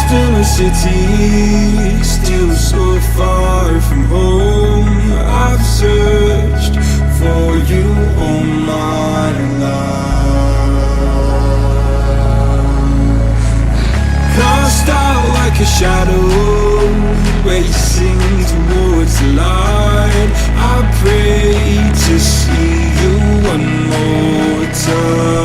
Lost in a city, still so far from home. I've searched for you all my life. Cast out like a shadow, racing towards the light. I pray to see you one more time.